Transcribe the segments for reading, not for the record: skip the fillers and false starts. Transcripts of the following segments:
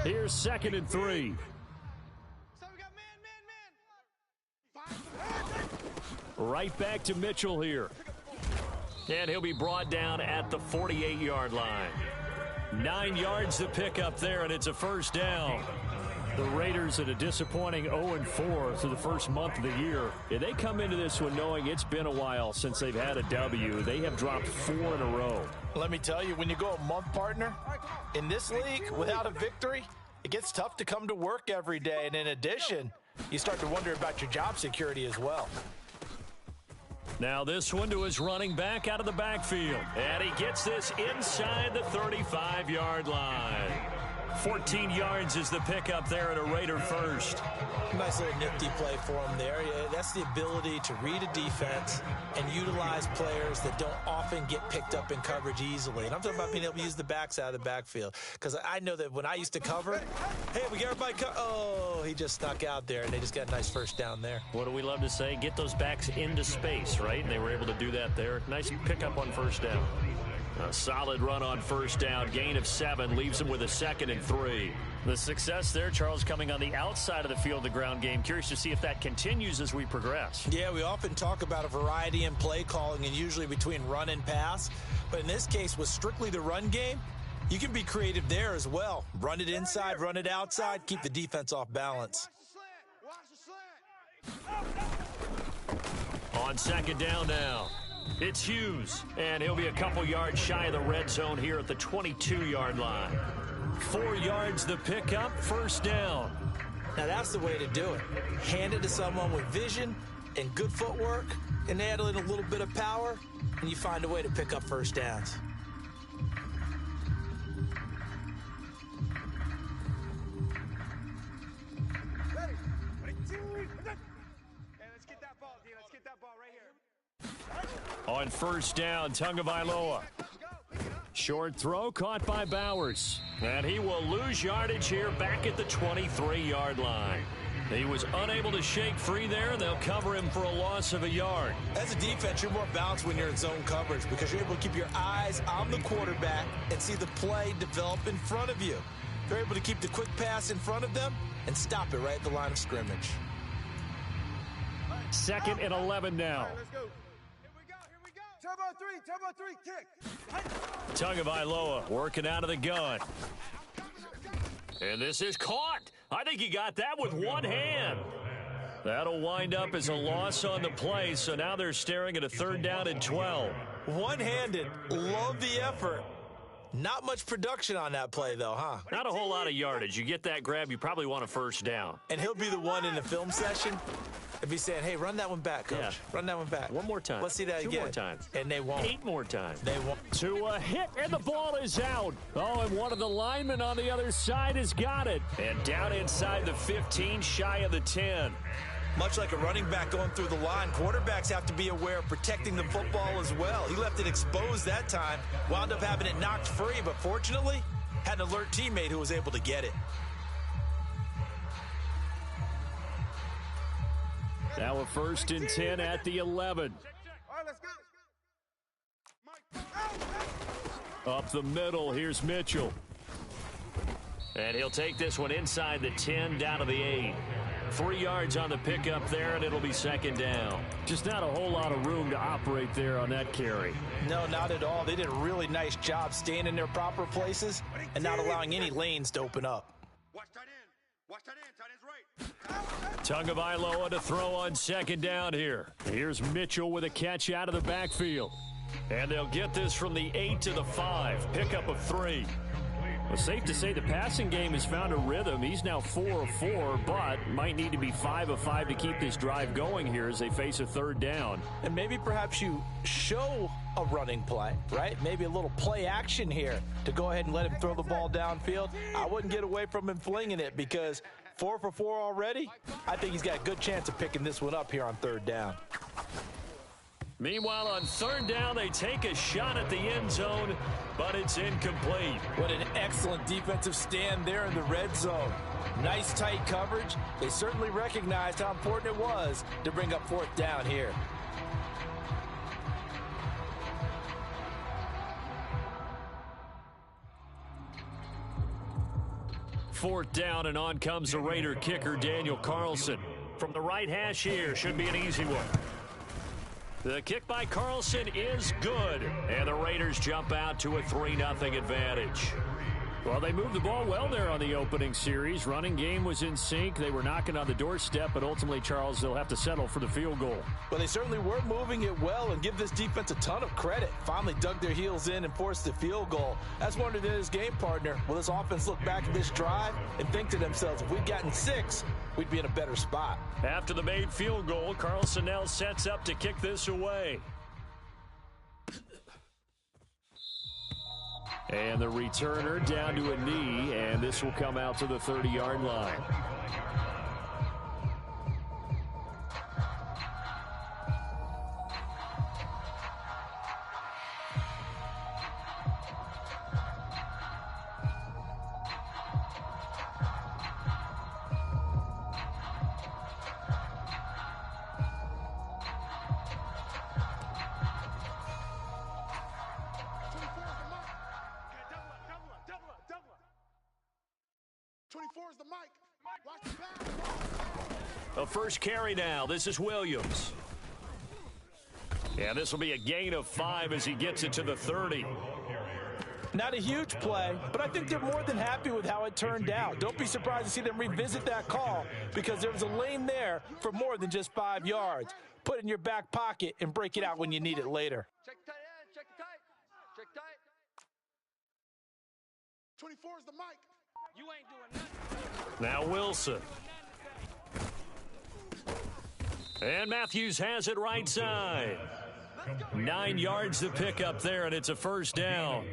Here's 2nd and 3. Right back to Mitchell here. And he'll be brought down at the 48-yard line. 9 yards to pick up there, and it's a first down. The Raiders at a disappointing 0-4 through the first month of the year. And they come into this one knowing it's been a while since they've had a W. They have dropped 4 in a row. Let me tell you, when you go a month, partner, in this league without a victory, it gets tough to come to work every day. And in addition, you start to wonder about your job security as well. Now this one to his running back out of the backfield. And he gets this inside the 35-yard line. 14 yards is the pickup there at a Raider first. Nice little nifty play for him there. Yeah, that's the ability to read a defense and utilize players that don't often get picked up in coverage easily. And I'm talking about being able to use the backs out of the backfield. Because I know that when I used to cover, hey, we got everybody oh, he just snuck out there, and they just got a nice first down there. What do we love to say? Get those backs into space, right? And they were able to do that there. Nice pickup on first down. A solid run on first down. Gain of 7 leaves him with a 2nd and 3. The success there, Charles, coming on the outside of the field, the ground game. Curious to see if that continues as we progress. Yeah, we often talk about a variety in play calling and usually between run and pass. But in this case, with strictly the run game, you can be creative there as well. Run it inside, run it outside, keep the defense off balance. On 2nd down now. It's Hughes, and he'll be a couple yards shy of the red zone here at the 22-yard line. 4 yards the pickup, first down. Now that's the way to do it. Hand it to someone with vision and good footwork, and add in a little bit of power, and you find a way to pick up first downs. On first down, Tagovailoa. Short throw caught by Bowers. And he will lose yardage here back at the 23-yard line. He was unable to shake free there. They'll cover him for a loss of a yard. As a defense, you're more balanced when you're in zone coverage because you're able to keep your eyes on the quarterback and see the play develop in front of you. They're able to keep the quick pass in front of them and stop it right at the line of scrimmage. 2nd and 11 now. Let's go. Turbo 3, kick. Tagovailoa working out of the gun. And this is caught. I think he got that with one hand. That'll wind up as a loss on the play, so now they're staring at a 3rd down and 12. One-handed. Love the effort. Not much production on that play, though, huh? Not a whole lot of yardage. You get that grab, you probably want a first down. And he'll be the one in the film session and be saying, hey, run that one back, Coach. Yeah. Run that one back. One more time. Let's see that again. 2 more times. And they won't. 8 more times. They won't. To a hit, and the ball is out. Oh, and one of the linemen on the other side has got it. And down inside the 15, shy of the 10. Much like a running back going through the line, quarterbacks have to be aware of protecting the football as well. He left it exposed that time, wound up having it knocked free, but fortunately, had an alert teammate who was able to get it. Now a 1st and 10 at the 11. All right, let's go. Up the middle, here's Mitchell. And he'll take this one inside the 10, down to the 8. 3 yards on the pickup there, and it'll be 2nd down. Just not a whole lot of room to operate there on that carry. No, not at all. They did a really nice job staying in their proper places and not allowing any lanes to open up. Watch tight end. Watch tight end. Tight end's right. Tagovailoa to throw on 2nd down here. Here's Mitchell with a catch out of the backfield. And they'll get this from the 8 to the 5. Pickup of 3. Well, safe to say the passing game has found a rhythm. He's now 4 of 4, but might need to be 5 of 5 to keep this drive going here as they face a 3rd down. And maybe perhaps you show a running play, right? Maybe a little play action here to go ahead and let him throw the ball downfield. I wouldn't get away from him flinging it because 4 for 4 already. I think he's got a good chance of picking this one up here on 3rd down. Meanwhile, on 3rd down, they take a shot at the end zone, but it's incomplete. What an excellent defensive stand there in the red zone. Nice tight coverage. They certainly recognized how important it was to bring up 4th down here. 4th down, and on comes the Raider kicker, Daniel Carlson. From the right hash here, should be an easy one. The kick by Carlson is good, and the Raiders jump out to a 3-0 advantage. Well, they moved the ball well there on the opening series. Running game was in sync. They were knocking on the doorstep, but ultimately, Charles, they'll have to settle for the field goal. Well, they certainly were moving it well, and give this defense a ton of credit. Finally dug their heels in and forced the field goal. That's wondered in his game partner. Will this offense look back at this drive and think to themselves, if we'd gotten 6, we'd be in a better spot. After the made field goal, Carlson now sets up to kick this away. And the returner down to a knee, and this will come out to the 30-yard line. A first carry now. This is Williams. Yeah, this will be a gain of 5 as he gets it to the 30. Not a huge play, but I think they're more than happy with how it turned out. Don't be surprised to see them revisit that call because there was a lane there for more than just 5 yards. Put it in your back pocket and break it out when you need it later. Check tight end, check tight. Check tight. 24 is the mic. You ain't doing nothing. Now Wilson. And Matthews has it right side. 9 yards to pick up there, and it's a first down.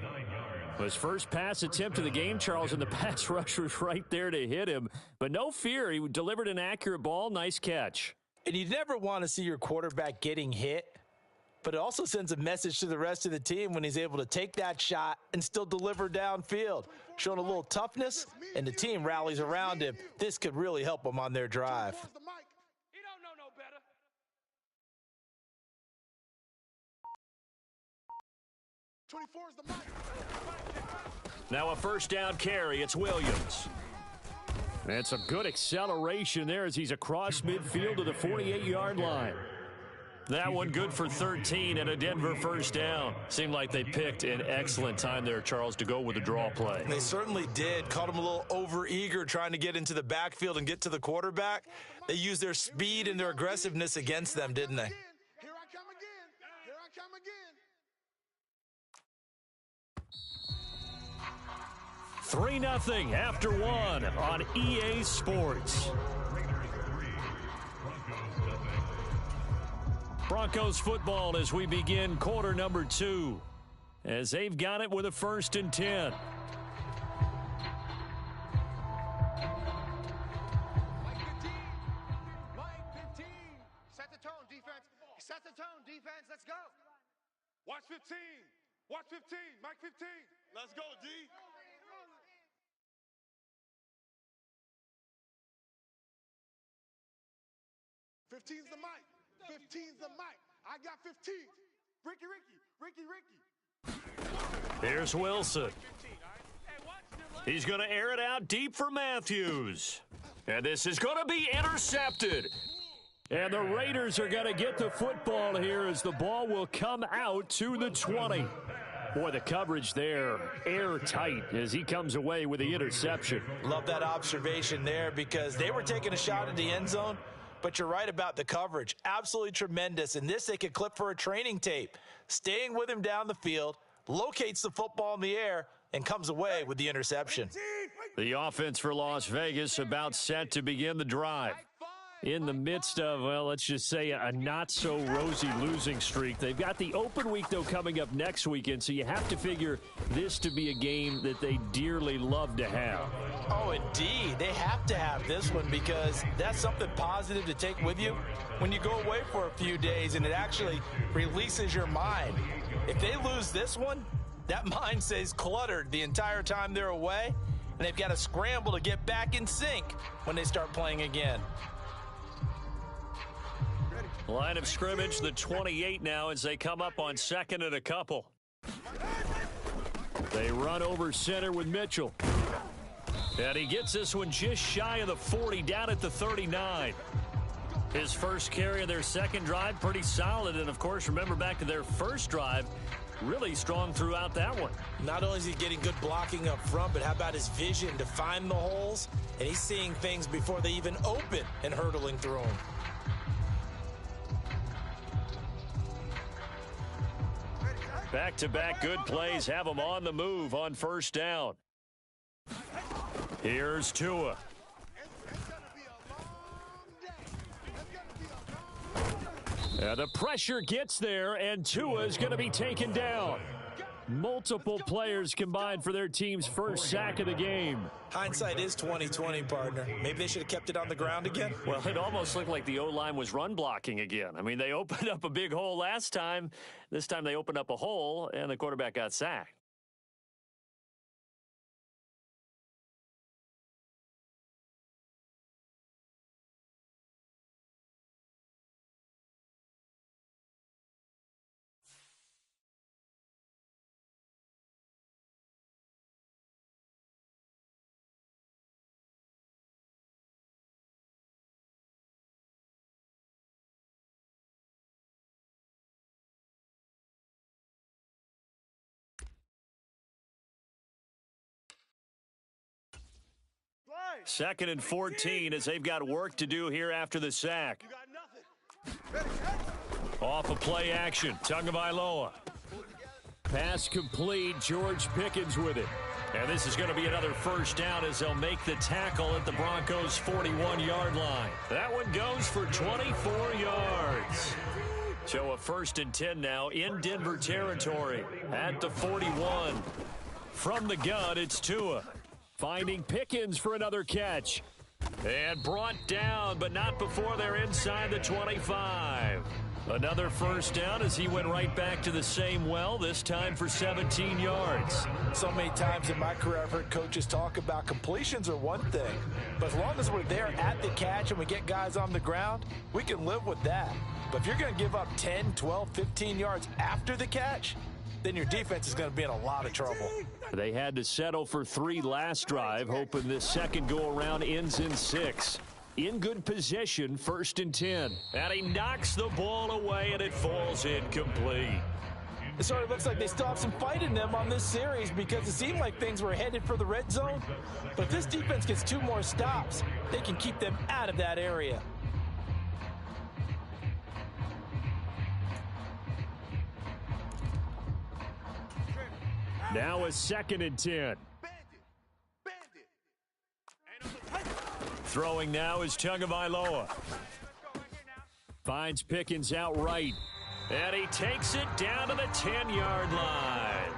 His first pass attempt of the game, Charles, and the pass rush was right there to hit him. But no fear, he delivered an accurate ball. Nice catch. And you never want to see your quarterback getting hit, but it also sends a message to the rest of the team when he's able to take that shot and still deliver downfield. Showing a little toughness, and the team rallies around him. This could really help them on their drive. He don't know no better. Now a first down carry. It's Williams. That's a good acceleration there as he's across midfield to the 48-yard line. That one good for 13 and a Denver first down. Seemed like they picked an excellent time there, Charles, to go with the draw play. They certainly did. Caught him a little over-eager trying to get into the backfield and get to the quarterback. They used their speed and their aggressiveness against them, didn't they? Here I come again. Here I come again. 3-0 after 1 on EA Sports. Broncos football as we begin quarter number 2, as they've got it with a 1st and 10. Mike 15. Set the tone, defense. Set the tone, defense. Let's go. Watch 15. Watch 15. Mike 15. Let's go, D. 15's the mic. 15's the mic. I got 15. Ricky. Here's Wilson. He's going to air it out deep for Matthews. And this is going to be intercepted. And the Raiders are going to get the football here as the ball will come out to the 20. Boy, the coverage there, airtight as he comes away with the interception. Love that observation there because they were taking a shot at the end zone. But you're right about the coverage. Absolutely tremendous. And this they could clip for a training tape. Staying with him down the field, locates the football in the air, and comes away with the interception. The offense for Las Vegas about set to begin the drive. In the midst of, well, let's just say a not-so-rosy losing streak. They've got the open week, though, coming up next weekend, so you have to figure this to be a game that they dearly love to have. Oh, indeed. They have to have this one because that's something positive to take with you when you go away for a few days, and it actually releases your mind. If they lose this one, that mind stays cluttered the entire time they're away, and they've got to scramble to get back in sync when they start playing again. Line of scrimmage, the 28 now as they come up on 2nd and a couple. They run over center with Mitchell. And he gets this one just shy of the 40, down at the 39. His first carry of their second drive, pretty solid. And, of course, remember back to their first drive, really strong throughout that one. Not only is he getting good blocking up front, but how about his vision to find the holes? And he's seeing things before they even open and hurtling through them. Back-to-back good plays have him on the move on first down. Here's Tua. The pressure gets there, and Tua is going to be taken down. Multiple players combined for their team's first sack of the game. Hindsight is 20/20, partner. Maybe they should have kept it on the ground again. Well, it almost looked like the O-line was run blocking again. I mean, they opened up a big hole last time. This time they opened up a hole, and the quarterback got sacked. Second and 14 as they've got work to do here after the sack. Off of play action, Tagovailoa. Pass complete, George Pickens with it. And this is going to be another first down as they'll make the tackle at the Broncos' 41-yard line. That one goes for 24 yards. So a first and 10 now in Denver territory at the 41. From the gun, it's Tua. Finding Pickens for another catch. And brought down, but not before they're inside the 25. Another first down as he went right back to the same well, this time for 17 yards. So many times in my career I've heard coaches talk about completions are one thing, but as long as we're there at the catch and we get guys on the ground, we can live with that. But if you're going to give up 10, 12, 15 yards after the catch, then your defense is going to be in a lot of trouble. They had to settle for 3 last drive, hoping this second go-around ends in 6. In good position, first and 10. And he knocks the ball away, and it falls incomplete. It sort of looks like they still have some fight in them on this series because it seemed like things were headed for the red zone. But if this defense gets 2 more stops, they can keep them out of that area. Now a second and 10. Throwing now is Tagovailoa. Finds Pickens outright. And he takes it down to the 10-yard line.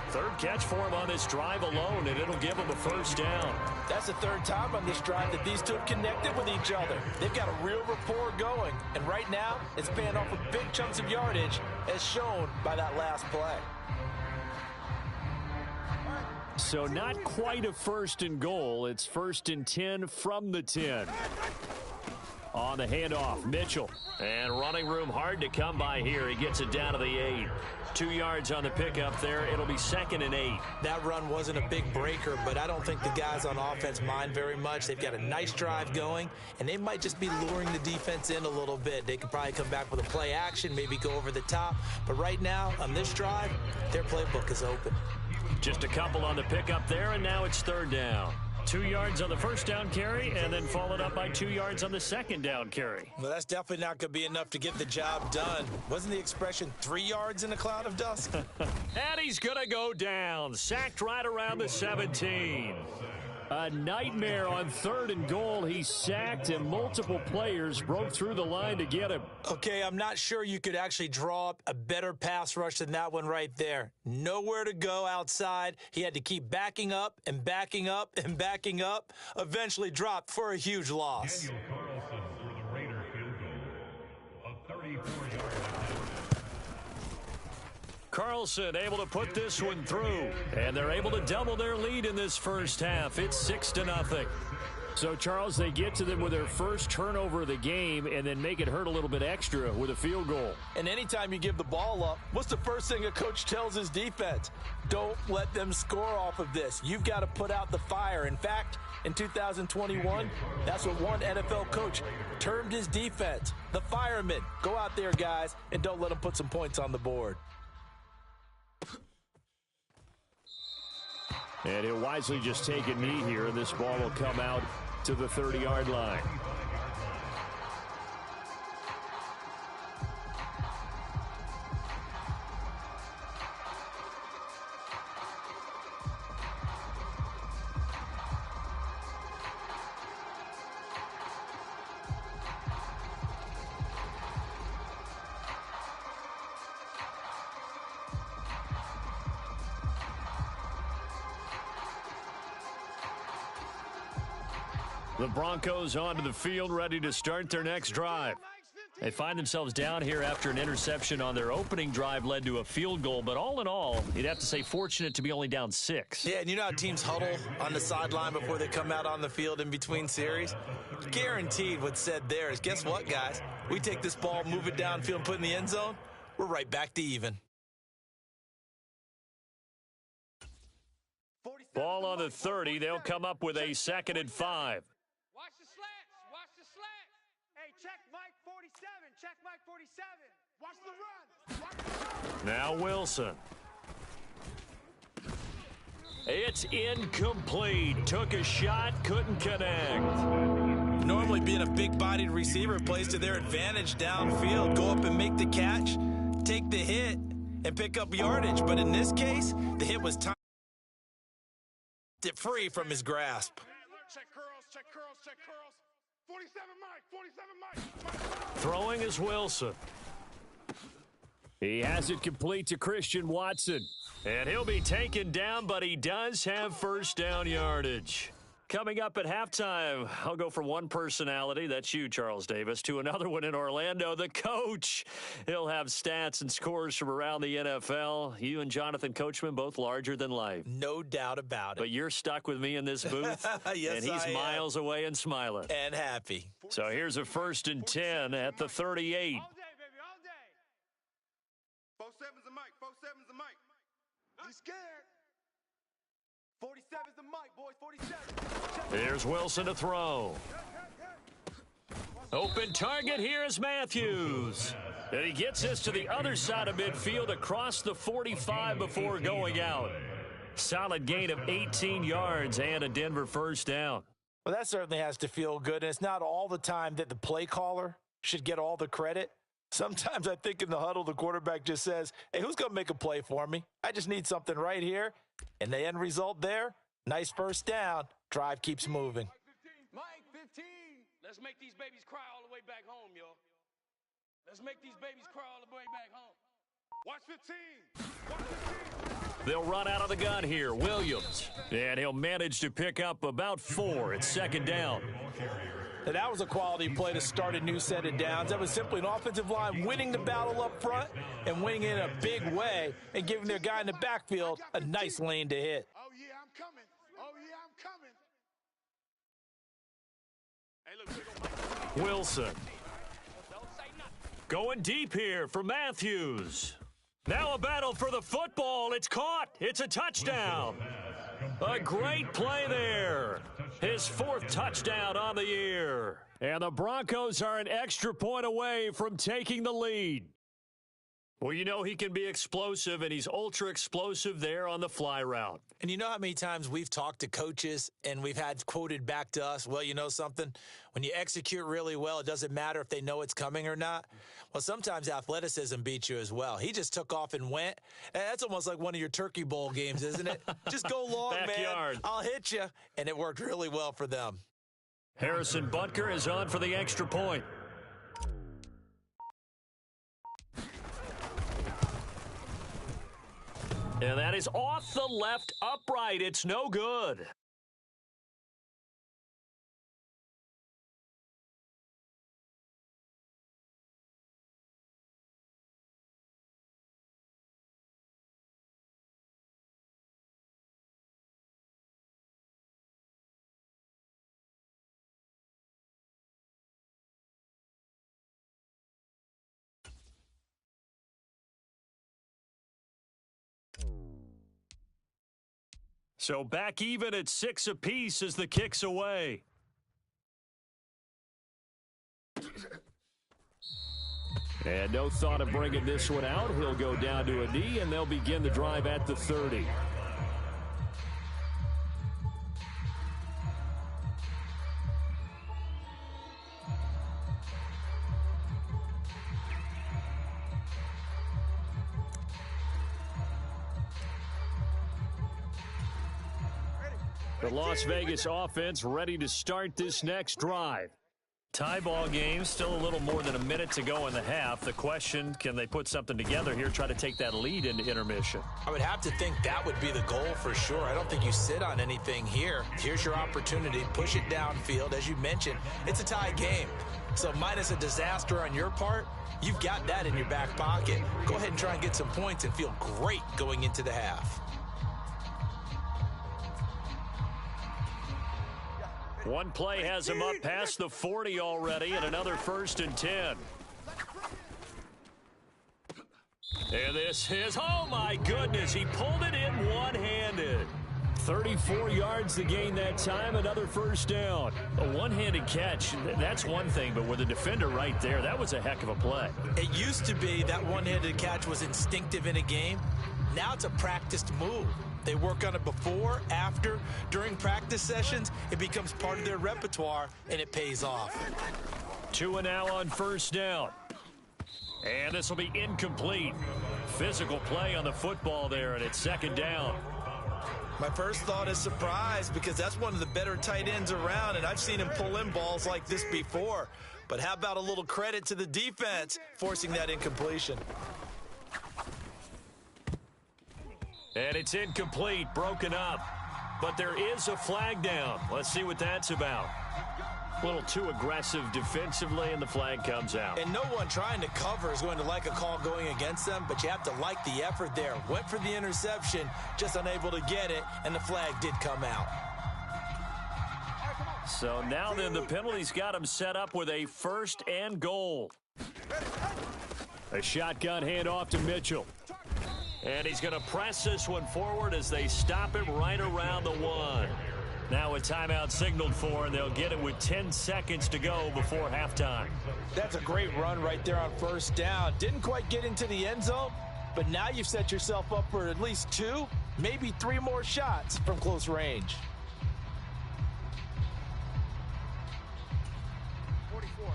Third catch for him on this drive alone, and it'll give him a first down. That's the third time on this drive that these two have connected with each other. They've got a real rapport going, and right now it's paying off with big chunks of yardage, as shown by that last play. So not quite a first and goal. It's first and 10 from the 10. On the handoff, Mitchell. And running room hard to come by here. He gets it down to the 8. 2 yards on the pickup there. It'll be second and 8. That run wasn't a big breaker, but I don't think the guys on offense mind very much. They've got a nice drive going, and they might just be luring the defense in a little bit. They could probably come back with a play action, maybe go over the top. But right now, on this drive, their playbook is open. Just a couple on the pickup there, and now it's third down. 2 yards on the first down carry, and then followed up by 2 yards on the second down carry. Well, that's definitely not going to be enough to get the job done. Wasn't the expression 3 yards in a cloud of dust? And he's going to go down. Sacked right around the 17. A nightmare on third and goal. He sacked, and multiple players broke through the line to get him. Okay, I'm not sure you could actually draw up a better pass rush than that one right there. Nowhere to go outside. He had to keep backing up and backing up and backing up. Eventually dropped for a huge loss. Daniel Carlson for the Raider field goal. A 34-yard Carlson able to put this one through, and they're able to double their lead in this first half. It's 6-0. So, Charles, they get to them with their first turnover of the game and then make it hurt a little bit extra with a field goal. And anytime you give the ball up, what's the first thing a coach tells his defense? Don't let them score off of this. You've got to put out the fire. In fact, in 2021, that's what one NFL coach termed his defense, the firemen. Go out there, guys, and don't let them put some points on the board. And he'll wisely just take a knee here, and this ball will come out to the 30-yard line. The Broncos onto the field, ready to start their next drive. They find themselves down here after an interception on their opening drive led to a field goal. But all in all, you'd have to say fortunate to be only down 6. Yeah, and you know how teams huddle on the sideline before they come out on the field in between series? Guaranteed what's said there is, guess what, guys? We take this ball, move it downfield, and put it in the end zone, we're right back to even. Ball on the 30. They'll come up with a 2nd and 5. Watch the slants. Watch the slants. Hey, check Mike 47. Check Mike 47. Watch the run. Watch the run. Now Wilson. It's incomplete. Took a shot, couldn't connect. Normally being a big-bodied receiver plays to their advantage downfield. Go up and make the catch, take the hit, and pick up yardage. But in this case, the hit was timed it free from his grasp. Check curls. Check curls. Check curls. 47 Mike. 47 Mike. Throwing is Wilson. He has it complete to Christian Watson. And he'll be taken down, but he does have first down yardage. Coming up at halftime, I'll go from one personality, that's you, Charles Davis, to another one in Orlando, the coach. He'll have stats and scores from around the NFL. You and Jonathan Coachman, both larger than life. No doubt about it. But you're stuck with me in this booth, yes, and he's miles away and smiling. And happy. So here's a 1st and 10 at the 38. All day, baby, all day. 47's the mic. 47's the mic. He's scared. 47's the mic, boys. 47. Here's Wilson to throw. Open target here is Matthews. And he gets this to the other side of midfield across the 45 before going out. Solid gain of 18 yards and a Denver first down. Well, that certainly has to feel good. And it's not all the time that the play caller should get all the credit. Sometimes I think in the huddle, the quarterback just says, hey, who's going to make a play for me? I just need something right here. And the end result there, nice first down. Drive keeps moving. Mike 15. Let's make these babies cry all the way back home, y'all. Let's make these babies cry all the way back home. Watch 15. Watch 15. They'll run out of the gun here. Williams. And he'll manage to pick up about 4. It's 2nd down. And that was a quality play to start a new set of downs. That was simply an offensive line winning the battle up front and winning it in a big way and giving their guy in the backfield a nice lane to hit. Oh, yeah, I'm coming. Oh, yeah, I'm coming. Hey, look, Wilson. Going deep here for Matthews. Now a battle for the football. It's caught. It's a touchdown. A great play there. His 4th touchdown on the year. And the Broncos are an extra point away from taking the lead. Well, you know he can be explosive, and he's ultra explosive there on the fly route. And you know how many times we've talked to coaches and we've had quoted back to us, well, you know something? When you execute really well, it doesn't matter if they know it's coming or not. Well, sometimes athleticism beats you as well. He just took off and went. And that's almost like one of your Turkey Bowl games, isn't it? Just go long, Backyard. man. I'll hit you. And it worked really well for them. Harrison Butker is on for the extra point. And that is off the left upright. It's no good. So back even at 6 apiece as the kick's away. And no thought of bringing this one out. He'll go down to a knee, and they'll begin the drive at the 30. The Las Vegas offense ready to start this next drive. Tie ball game, still a little more than a minute to go in the half. The question, can they put something together here, try to take that lead into intermission? I would have to think that would be the goal for sure. I don't think you sit on anything here. Here's your opportunity. Push it downfield. As you mentioned, it's a tie game. So minus a disaster on your part, you've got that in your back pocket. Go ahead and try and get some points and feel great going into the half. One play has him up past the 40 already, and another 1st and 10. And this is, oh my goodness, he pulled it in one-handed. 34 yards to gain that time, another 1st down. A one-handed catch, that's one thing, but with a defender right there, that was a heck of a play. It used to be that one-handed catch was instinctive in a game. Now it's a practiced move. They work on it before, after, during practice sessions. It becomes part of their repertoire, and it pays off. 2 and now on 1st down. And this will be incomplete. Physical play on the football there, and it's 2nd down. My first thought is surprise, because that's one of the better tight ends around, and I've seen him pull in balls like this before. But how about a little credit to the defense forcing that incompletion? And it's incomplete, broken up. But there is a flag down. Let's see what that's about. A little too aggressive defensively, and the flag comes out. And no one trying to cover is going to like a call going against them, but you have to like the effort there. Went for the interception, just unable to get it, and the flag did come out. So now then, the penalty's got him set up with a 1st and goal. A shotgun handoff to Mitchell. And he's going to press this one forward as they stop it right around the 1. Now a timeout signaled for, and they'll get it with 10 seconds to go before halftime. That's a great run right there on 1st down. Didn't quite get into the end zone, but now you've set yourself up for at least 2, maybe 3 more shots from close range.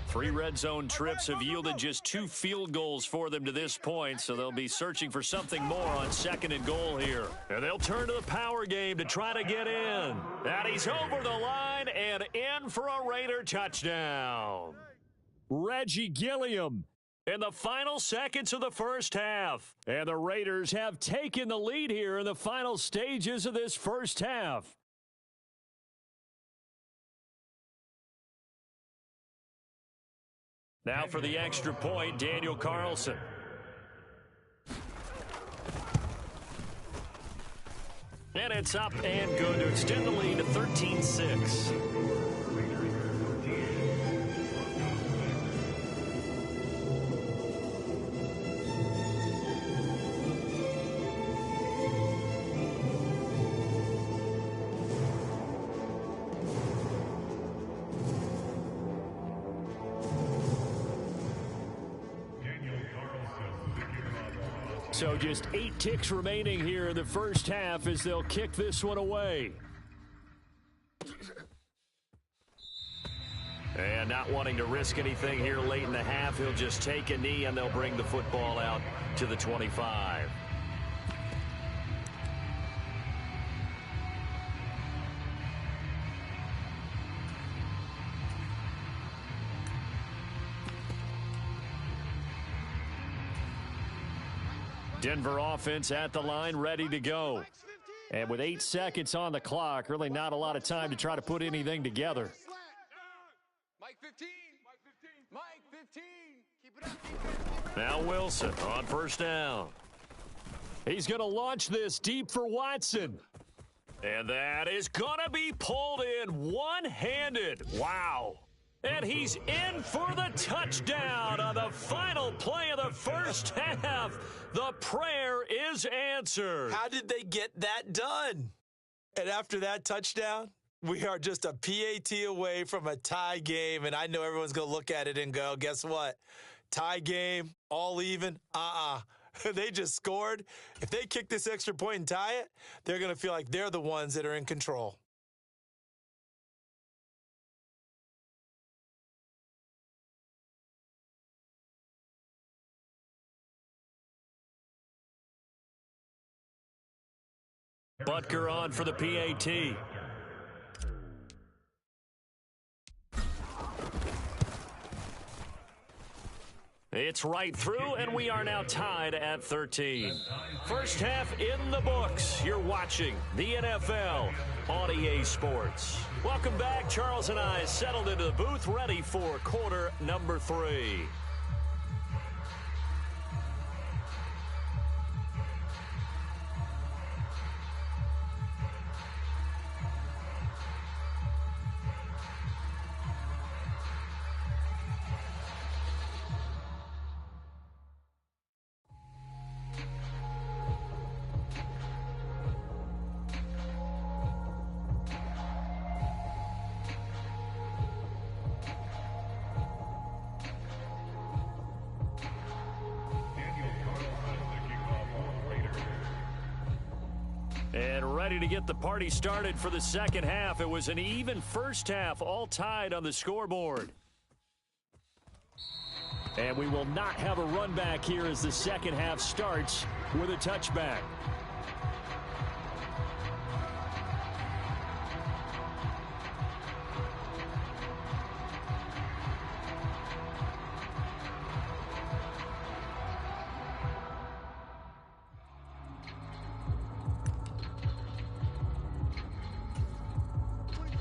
3 red zone trips have yielded just 2 field goals for them to this point, so they'll be searching for something more on 2nd and goal here. And they'll turn to the power game to try to get in. And he's over the line and in for a Raider touchdown. Reggie Gilliam in the final seconds of the 1st half. And the Raiders have taken the lead here in the final stages of this 1st half. Now for the extra point, Daniel Carlson. And it's up and good to extend the lead to 13-6. So just 8 ticks remaining here in the 1st half as they'll kick this one away. And not wanting to risk anything here late in the half, he'll just take a knee and they'll bring the football out to the 25. Denver offense at the line, ready to go. And with 8 seconds on the clock, really not a lot of time to try to put anything together. Mike 15. Mike 15. Keep it up. Now Wilson on 1st down. He's going to launch this deep for Watson. And that is going to be pulled in one-handed. Wow. And he's in for the touchdown on the final play of the 1st half. The prayer is answered. How did they get that done? And after that touchdown, we are just a PAT away from a tie game, and I know everyone's going to look at it and go, guess what? Tie game, all even, They just scored. If they kick this extra point and tie it, they're going to feel like they're the ones that are in control. Butker on for the PAT. It's right through, and we are now tied at 13. First half in the books. You're watching the NFL on EA Sports. Welcome back. Charles and I settled into the booth, ready for quarter number 3. And ready to get the party started for the second half. It was an even first half, all tied on the scoreboard. And we will not have a run back here as the second half starts with a touchback.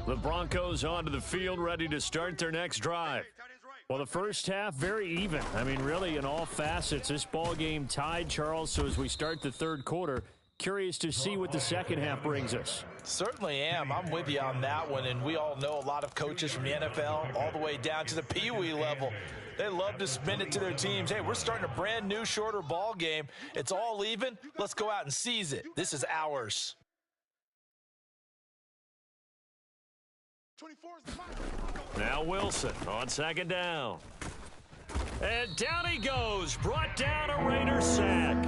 The Broncos onto the field, ready to start their next drive. Well, the first half, very even. I mean, really, in all facets, this ball game tied, Charles. So as we start the third quarter, curious to see what the second half brings us. Certainly am. I'm with you on that one. And we all know a lot of coaches from the NFL all the way down to the Pee Wee level. They love to spin it to their teams. Hey, we're starting a brand new, shorter ball game. It's all even. Let's go out and seize it. This is ours. 24 is the mark. Now Wilson on second down. And down he goes. Brought down a Raider sack.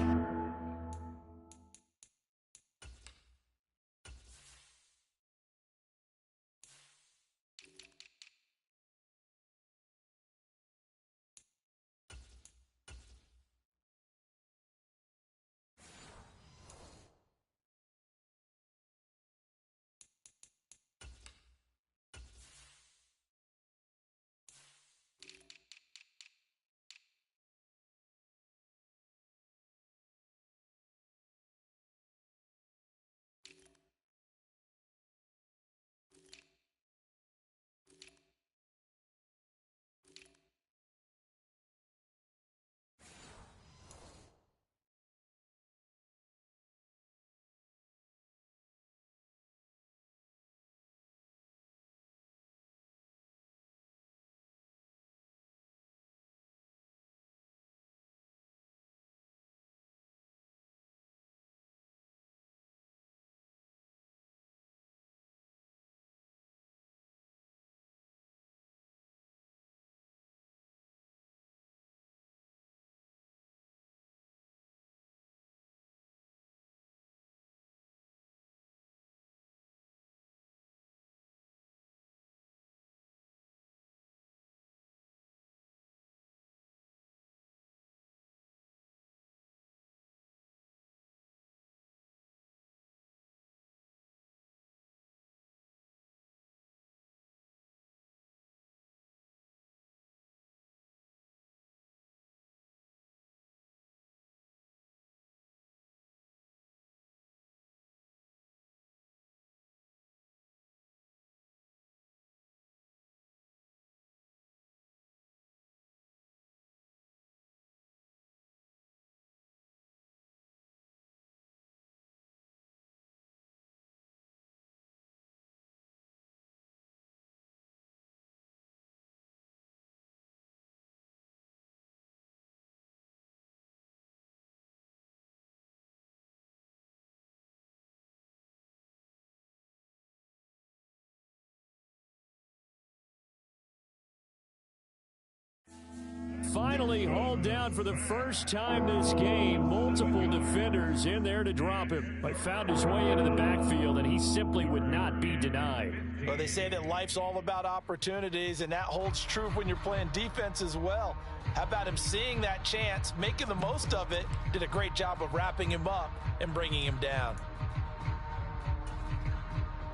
nearly hauled down for the first time this game. Multiple defenders in there to drop him, but found his way into the backfield, and he simply would not be denied. Well, they say that life's all about opportunities, and that holds true when you're playing defense as well. How about him seeing that chance, making the most of it, did a great job of wrapping him up and bringing him down.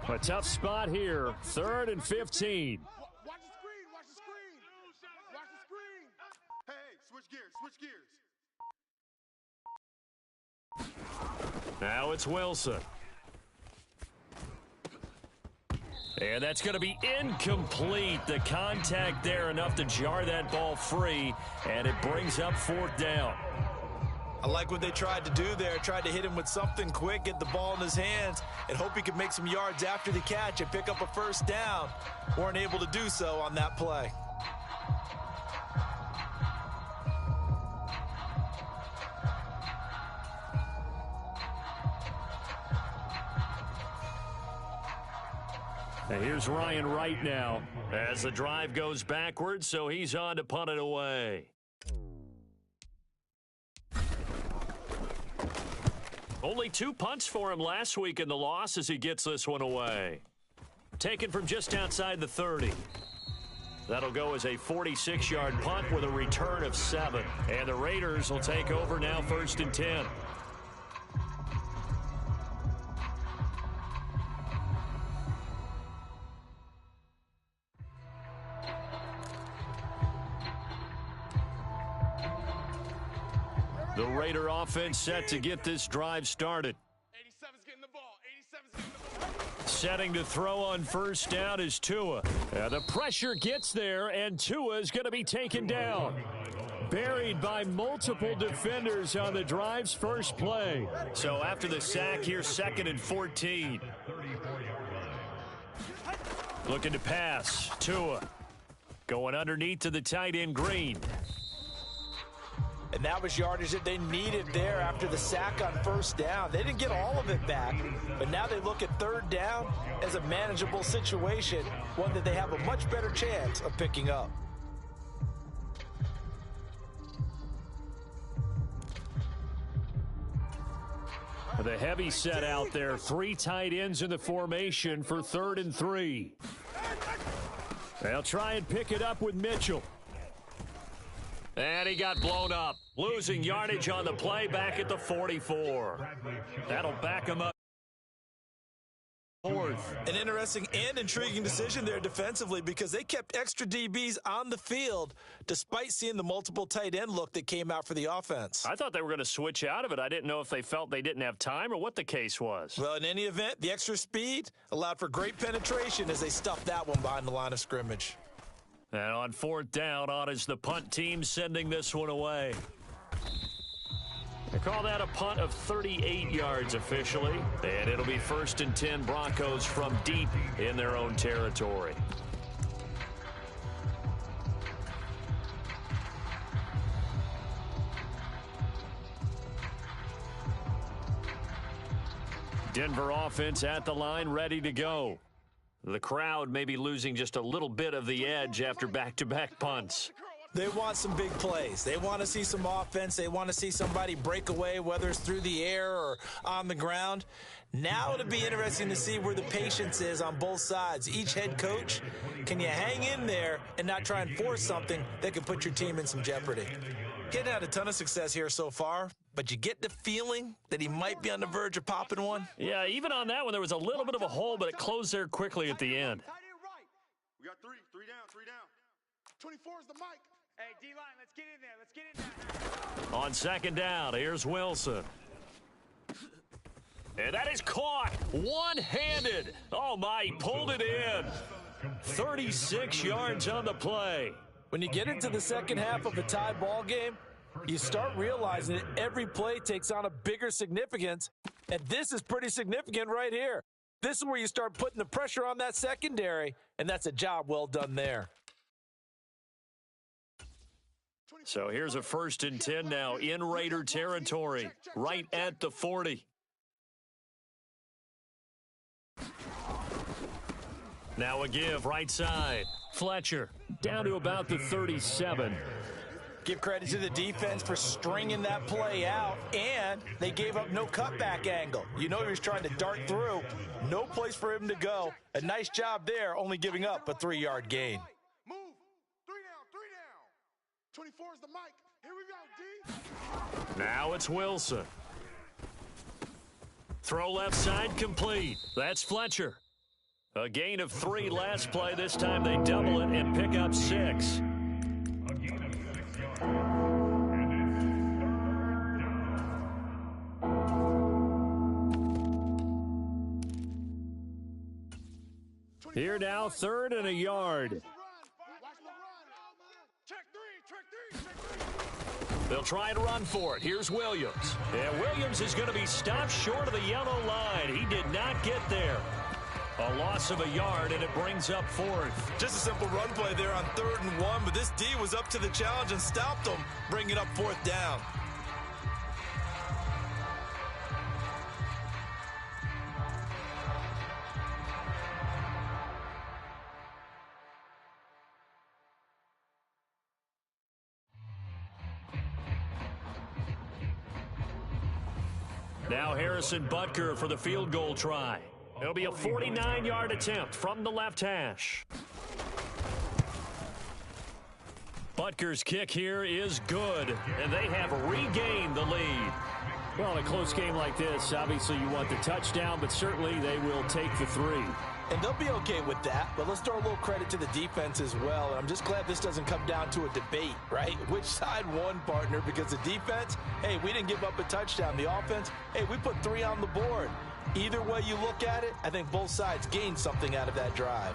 A tough spot here, 3rd and 15. Watch the screen, watch the screen. Watch the screen. Hey, switch gears. Now it's Wilson. And that's going to be incomplete. The contact there enough to jar that ball free, and it brings up 4th down. I like what they tried to do there. Tried to hit him with something quick, get the ball in his hands, and hope he could make some yards after the catch and pick up a 1st down. Weren't able to do so on that play. And here's Ryan Wright now as the drive goes backwards, so he's on to punt it away. Only 2 punts for him last week in the loss as he gets this one away. Taken from just outside the 30. That'll go as a 46-yard punt with a return of 7. And the Raiders will take over now 1st and 10. The Raider offense set to get this drive started. 87's getting the ball. 87's getting the ball. Setting to throw on 1st down is Tua. The pressure gets there, and Tua is going to be taken down. Buried by multiple defenders on the drive's first play. So after the sack, here's 2nd and 14. Looking to pass. Tua going underneath to the tight end Green. And that was yardage that they needed there after the sack on 1st down. They didn't get all of it back, but now they look at 3rd down as a manageable situation, one that they have a much better chance of picking up. The heavy set out there. 3 tight ends in the formation for 3rd and 3. They'll try and pick it up with Mitchell. And he got blown up, losing yardage on the play back at the 44. That'll back him up. 4th. An interesting and intriguing decision there defensively because they kept extra DBs on the field despite seeing the multiple tight end look that came out for the offense. I thought they were going to switch out of it. I didn't know if they felt they didn't have time or what the case was. Well, in any event, the extra speed allowed for great penetration as they stuffed that one behind the line of scrimmage. And on 4th down, on is the punt team sending this one away. They call that a punt of 38 yards officially. And it'll be 1st and 10 Broncos from deep in their own territory. Denver offense at the line, ready to go. The crowd may be losing just a little bit of the edge after back-to-back punts. They want some big plays. They want to see some offense. They want to see somebody break away, whether it's through the air or on the ground. Now it'll be interesting to see where the patience is on both sides. Each head coach, can you hang in there and not try and force something that could put your team in some jeopardy? Getting had a ton of success here so far, but you get the feeling that he might be on the verge of popping one? Yeah, even on that one, there was a little bit of a hole, but it closed there quickly at the end. We got 3 down. 24 is the mic. Hey, D-line, let's get in there. Let's get in there. On 2nd down, here's Wilson. And that is caught one-handed. Oh, my, he pulled it in. 36 yards on the play. When you get into the second half of a tie ball game, you start realizing that every play takes on a bigger significance, and this is pretty significant right here. This is where you start putting the pressure on that secondary, and that's a job well done there. So here's a 1st and 10 now in Raider territory, right at the 40. Now a give right side. Fletcher down to about the 37. Give credit to the defense for stringing that play out, and they gave up no cutback angle. You know he was trying to dart through. No place for him to go. A nice job there, only giving up a 3-yard gain. Move. 3 down. 24 is the mic. Here we go, D. Now it's Wilson. Throw left side complete. That's Fletcher. A gain of 3 last play. This time they double it and pick up 6. A gain of 6 yards. And it's 3rd down. Here now, 3rd and a yard. Watch the run. Check 3. They'll try and run for it. Here's Williams. And Williams is going to be stopped short of the yellow line. He did not get there. A loss of a yard, and it brings up 4th. Just a simple run play there on 3rd and 1, but this D was up to the challenge and stopped them, bringing up 4th down. Now Harrison Butker for the field goal try. It'll be a 49-yard attempt from the left hash. Butker's kick here is good, and they have regained the lead. Well, in a close game like this, obviously you want the touchdown, but certainly they will take the 3. And they'll be okay with that, but let's throw a little credit to the defense as well. And I'm just glad this doesn't come down to a debate, right? Which side won, partner? Because the defense, hey, we didn't give up a touchdown. The offense, hey, we put 3 on the board. Either way you look at it, I think both sides gained something out of that drive.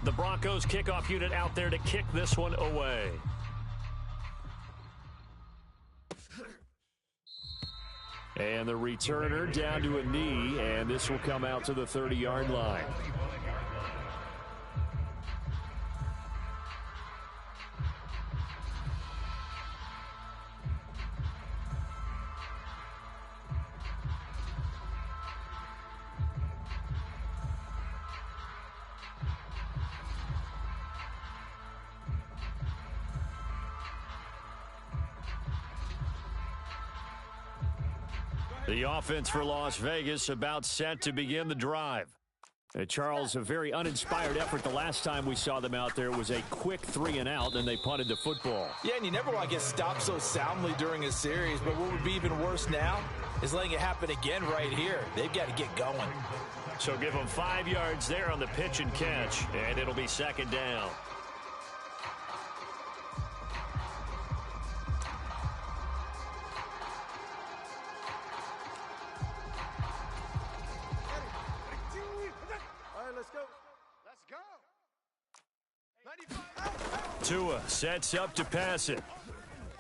The Broncos kickoff unit out there to kick this one away. And the returner down to a knee, and this will come out to the 30-yard line. The offense for Las Vegas about set to begin the drive. Charles, a very uninspired effort. The last time we saw them out there was a quick 3-and-out, and they punted the football. Yeah, and you never want to get stopped so soundly during a series, but what would be even worse now is letting it happen again right here. They've got to get going. So give them 5 yards there on the pitch and catch, and it'll be 2nd down. Tua sets up to pass it.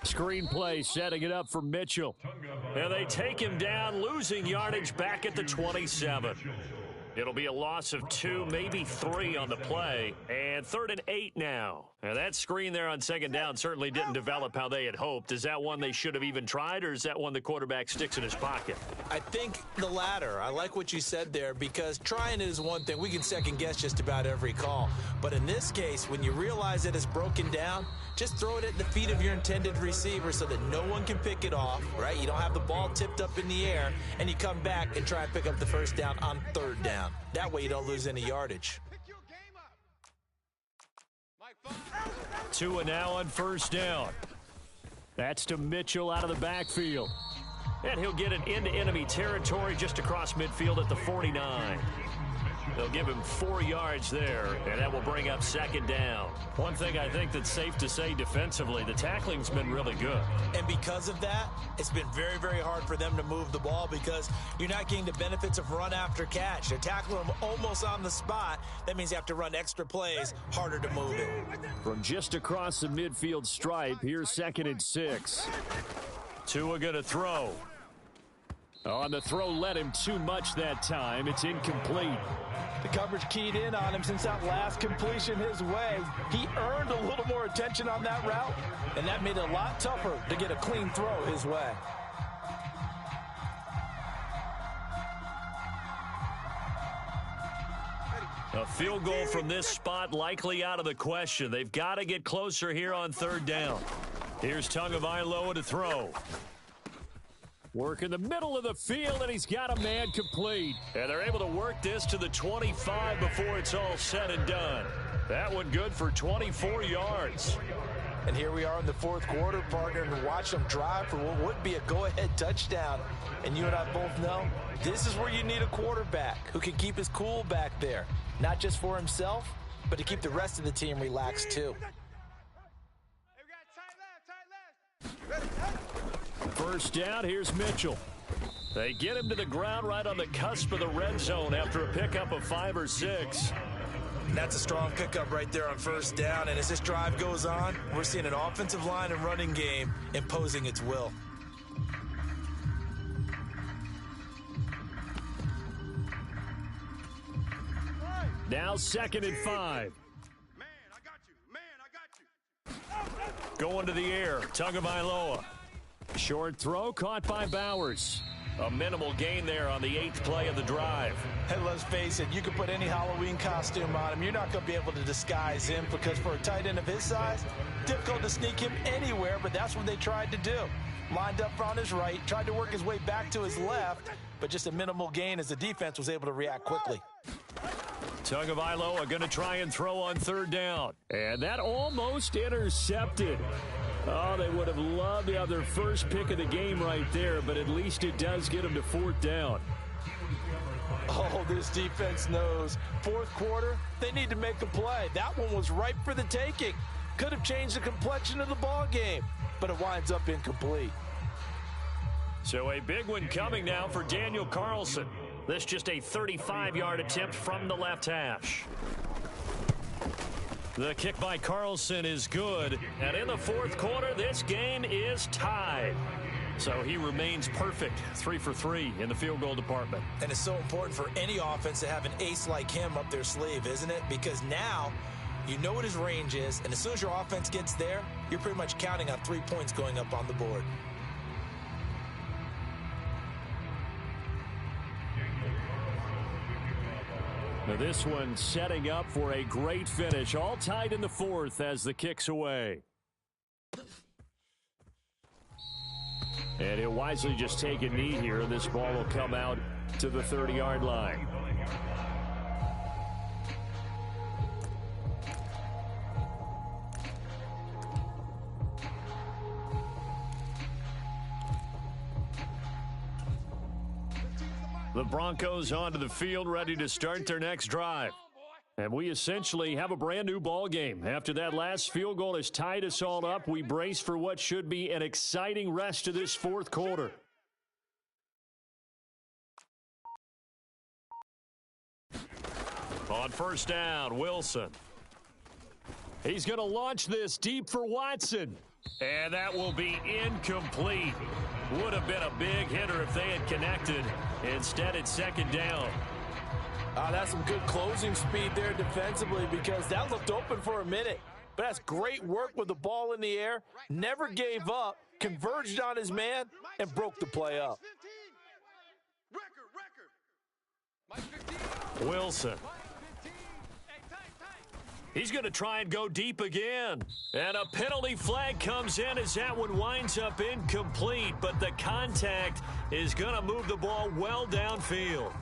Screenplay setting it up for Mitchell. And they take him down, losing yardage back at the 27. It'll be a loss of 2, maybe 3 on the play. And 3rd and 8 now. And that screen there on 2nd down certainly didn't develop how they had hoped. Is that one they should have even tried, or is that one the quarterback sticks in his pocket? I think the latter. I like what you said there, because trying it is one thing. We can second guess just about every call. But in this case, when you realize that it's broken down, just throw it at the feet of your intended receiver so that no one can pick it off, right? You don't have the ball tipped up in the air, and you come back and try and pick up the 1st down on 3rd down. That way you don't lose any yardage. Tua now on 1st down. That's to Mitchell out of the backfield. And he'll get it into enemy territory just across midfield at the 49. They'll give him 4 yards there, and that will bring up 2nd down. One thing I think that's safe to say defensively, the tackling's been really good. And because of that, it's been very, very hard for them to move the ball because you're not getting the benefits of run after catch. They're tackling them almost on the spot. That means you have to run extra plays, harder to move it. From just across the midfield stripe, here's 2nd and 6. Tua going to throw. On the throw, led him too much that time. It's incomplete. The coverage keyed in on him since that last completion his way. He earned a little more attention on that route, and that made it a lot tougher to get a clean throw his way. A field goal from this spot likely out of the question. They've got to get closer here on third down. Here's Tagovailoa to throw. Work in the middle of the field, and he's got a man complete. And they're able to work this to the 25 before it's all said and done. That one good for 24 yards. And here we are in the fourth quarter, partner, and watch them drive for what would be a go-ahead touchdown. And you and I both know this is where you need a quarterback who can keep his cool back there. Not just for himself, but to keep the rest of the team relaxed too. First down, here's Mitchell. They get him to the ground right on the cusp of the red zone after a pickup of 5 or 6. That's a strong pickup right there on first down, and as this drive goes on, we're seeing an offensive line and running game imposing its will. Now 2nd and 5. Man, I got you. Man, I got you. Going to the air, Tagovailoa. Short throw caught by Bowers. A minimal gain there on the 8th play of the drive. Hey, let's face it, you can put any Halloween costume on him. You're not going to be able to disguise him because for a tight end of his size, difficult to sneak him anywhere, but that's what they tried to do. Lined up on his right, tried to work his way back to his left, but just a minimal gain as the defense was able to react quickly. Tagovailoa going to try and throw on third down. And that almost intercepted. Oh, they would have loved to have their first pick of the game right there, but at least it does get them to 4th down. Oh, this defense knows. Fourth quarter, they need to make a play. That one was ripe for the taking. Could have changed the complexion of the ball game, but it winds up incomplete. So a big one coming now for Daniel Carlson. This just a 35-yard attempt from the left hash. The kick by Carlson is good. And in the fourth quarter, this game is tied. So he remains perfect, 3 for 3 in the field goal department. And it's so important for any offense to have an ace like him up their sleeve, isn't it? Because now you know what his range is, and as soon as your offense gets there, you're pretty much counting on 3 points going up on the board. Now this one setting up for a great finish. All tied in the fourth as the kick's away. And he'll wisely just take a knee here. This ball will come out to the 30-yard line. The Broncos onto the field, ready to start their next drive. And we essentially have a brand-new ball game. After that last field goal has tied us all up, we brace for what should be an exciting rest of this fourth quarter. On first down, Wilson. He's going to launch this deep for Watson. And that will be incomplete. Would have been a big hitter if they had connected. Instead, it's second down. That's some good closing speed there defensively because that looked open for a minute. But that's great work with the ball in the air. Never gave up, converged on his man, and broke the play up. Wilson. He's going to try and go deep again. And a penalty flag comes in as that one winds up incomplete. But the contact is going to move the ball well downfield.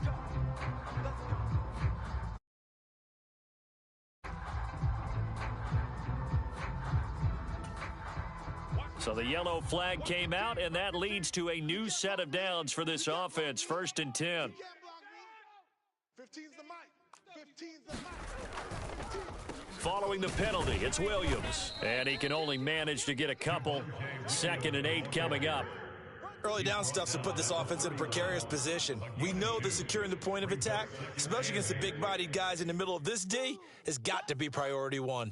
So the yellow flag came out, and that leads to a new set of downs for this offense. 1st and 10. 15's the mic. 15's the mic. Following the penalty, it's Williams. And he can only manage to get a couple. 2nd and 8 coming up. Early down stuff's to put this offense in a precarious position. We know that securing the point of attack, especially against the big-bodied guys in the middle of this D, has got to be priority one.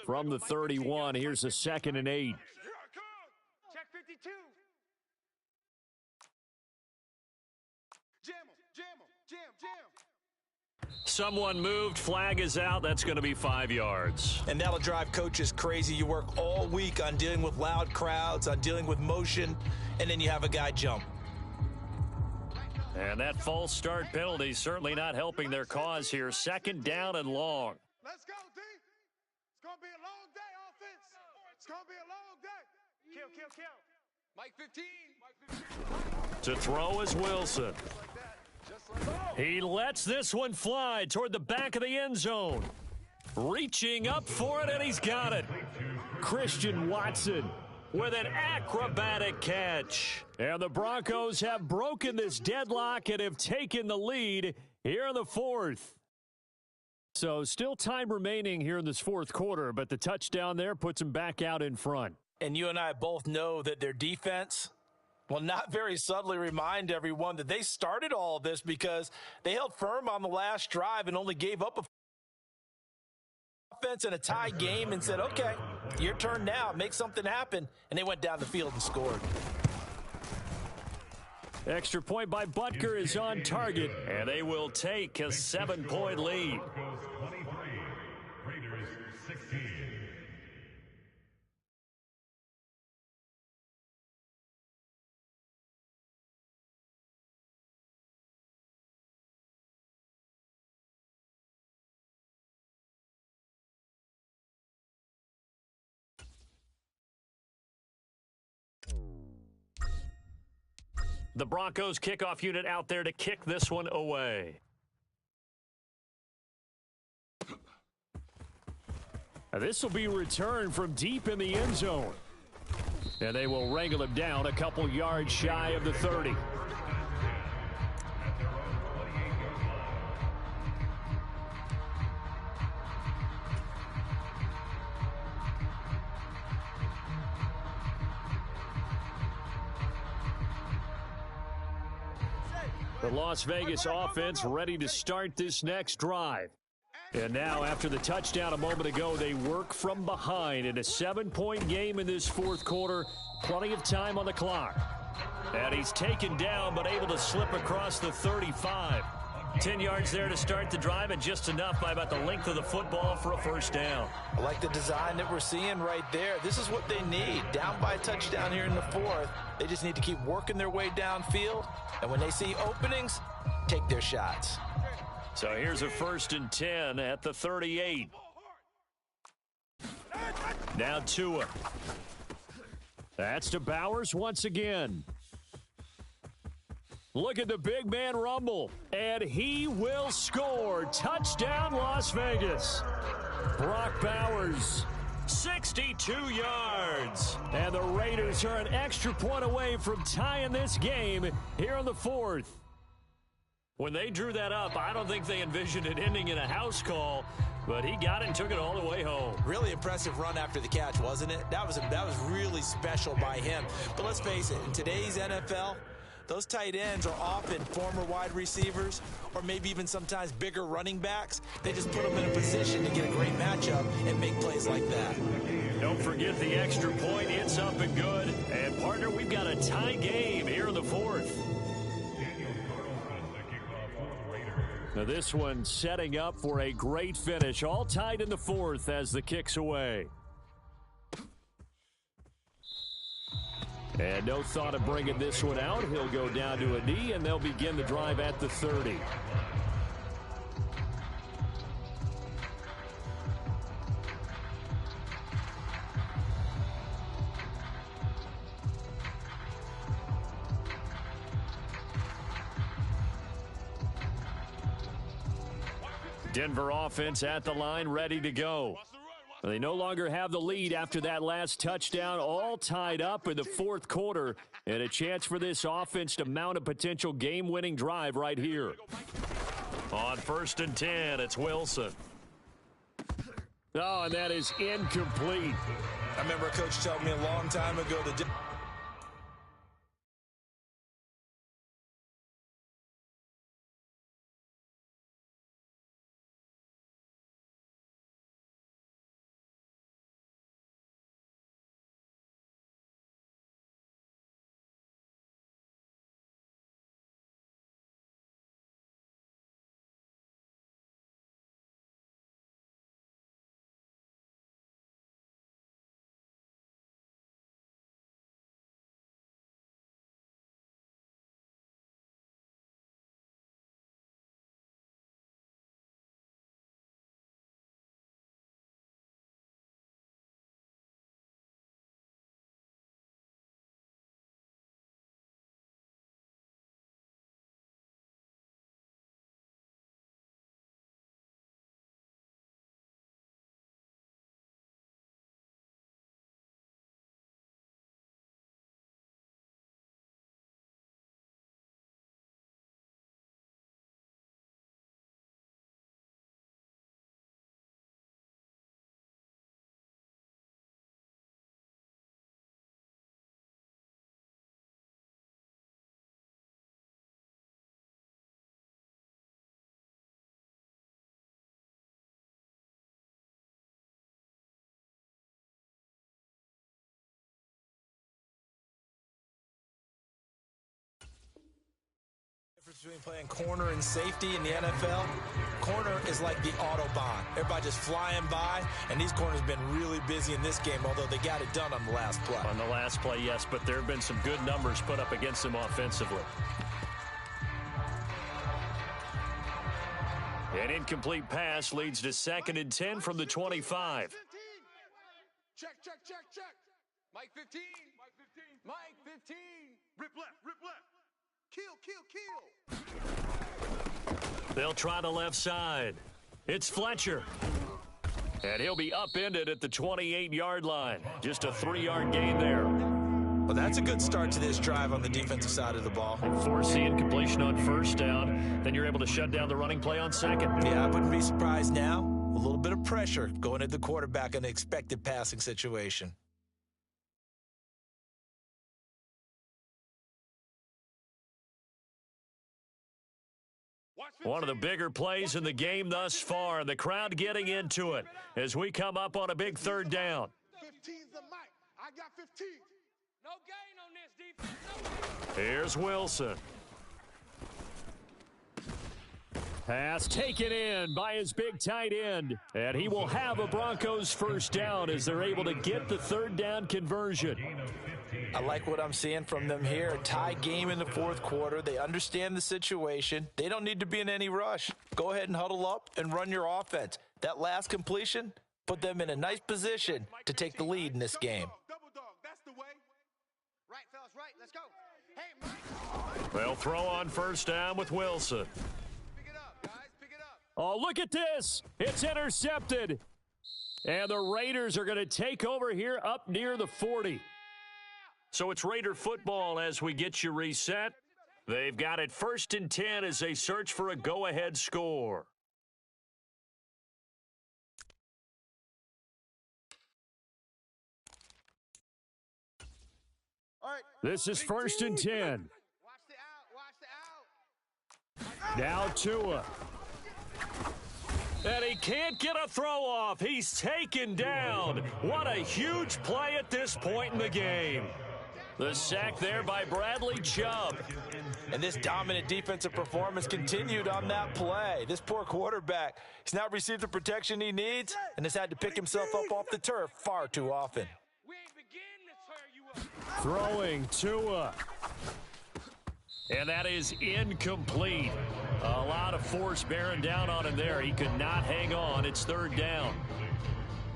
From the 31, here's a 2nd and 8. someone moved. Flag is out. That's going to be 5 yards. And that'll drive coaches crazy. You work all week on dealing with loud crowds, on dealing with motion, and then you have a guy jump. And that false start penalty certainly not helping their cause here. 2nd down and long. Let's go, D. It's going to be a long day, offense. It's going to be a long day. Kill. Mike 15. To throw is Wilson. He lets this one fly toward the back of the end zone. Reaching up for it, and he's got it. Christian Watson with an acrobatic catch. And the Broncos have broken this deadlock and have taken the lead here in the 4th. So still time remaining here in this 4th quarter, but the touchdown there puts them back out in front. And you and I both know that their defense will not very subtly remind everyone that they started all of this because they held firm on the last drive and only gave up a offense in a tie game and said, okay, your turn now, make something happen. And they went down the field and scored. Extra point by Butker is on target, and they will take a 7-point lead. Broncos 23, Raiders 16. The Broncos kickoff unit out there to kick this one away. This will be returned from deep in the end zone. And they will wrangle him down a couple yards shy of the 30. The Las Vegas offense ready to start this next drive. And now, after the touchdown a moment ago, they work from behind in a 7-point game in this 4th quarter. Plenty of time on the clock. And he's taken down, but able to slip across the 35. 10 yards there to start the drive, and just enough by about the length of the football for a first down. I like the design that we're seeing right there. This is what they need. Down by a touchdown here in the 4th. They just need to keep working their way downfield. And when they see openings, take their shots. So here's a 1st and 10 at the 38. Now Tua. That's to Bowers once again. Look at the big man rumble, and he will score. Touchdown, Las Vegas. Brock Bowers, 62 yards. And the Raiders are an extra point away from tying this game here in the 4th. When they drew that up, I don't think they envisioned it ending in a house call, but he got it and took it all the way home. Really impressive run after the catch, wasn't it? That was really special by him. But let's face it, in today's NFL, those tight ends are often former wide receivers or maybe even sometimes bigger running backs. They just put them in a position to get a great matchup and make plays like that. Don't forget the extra point. It's up and good. And, partner, we've got a tie game here in the 4th. Now this one setting up for a great finish. All tied in the 4th as the kick's away. And no thought of bringing this one out. He'll go down to a knee, and they'll begin the drive at the 30. Denver offense at the line, ready to go. They no longer have the lead after that last touchdown, all tied up in the 4th quarter, and a chance for this offense to mount a potential game-winning drive right here. On 1st and 10, it's Wilson. Oh, and that is incomplete. I remember a coach telling me a long time ago that Between playing corner and safety in the NFL, corner is like the Autobahn. Everybody just flying by, and these corners have been really busy in this game, although they got it done on the last play. On the last play, yes, but there have been some good numbers put up against them offensively. An incomplete pass leads to 2nd and 10 from the 25. Check. Mike 15. Mike 15. Rip left. Kill. They'll try the left side. It's Fletcher. And he'll be upended at the 28-yard line. Just a 3-yard gain there. Well, that's a good start to this drive on the defensive side of the ball. Force the incompletion on 1st down. Then you're able to shut down the running play on 2nd. Yeah, I wouldn't be surprised now. A little bit of pressure going at the quarterback in an expected passing situation. One of the bigger plays in the game thus far. The crowd getting into it as we come up on a big 3rd down. 15's the mic. I got 15. No gain on this defense. Here's Wilson. Pass taken in by his big tight end. And he will have a Broncos 1st down as they're able to get the 3rd down conversion. I like what I'm seeing from them here. A tie game in the 4th quarter. They understand the situation. They don't need to be in any rush. Go ahead and huddle up and run your offense. That last completion put them in a nice position to take the lead in this game. Double dog. That's the way. Right, fellas, right. Let's go. Hey, Mike. They'll throw on 1st down with Wilson. Pick it up, guys. Pick it up. Oh, look at this. It's intercepted. And the Raiders are going to take over here up near the 40. So it's Raider football as we get you reset. They've got it 1st and 10 as they search for a go-ahead score. All right. This is 1st and 10. Watch the out. Now Tua. And he can't get a throw off. He's taken down. What a huge play at this point in the game. The sack there by Bradley Chubb. And this dominant defensive performance continued on that play. This poor quarterback, he's not received the protection he needs and has had to pick himself up off the turf far too often. We ain't beginning to tear you up. Throwing Tua. And that is incomplete. A lot of force bearing down on him there. He could not hang on. It's 3rd down.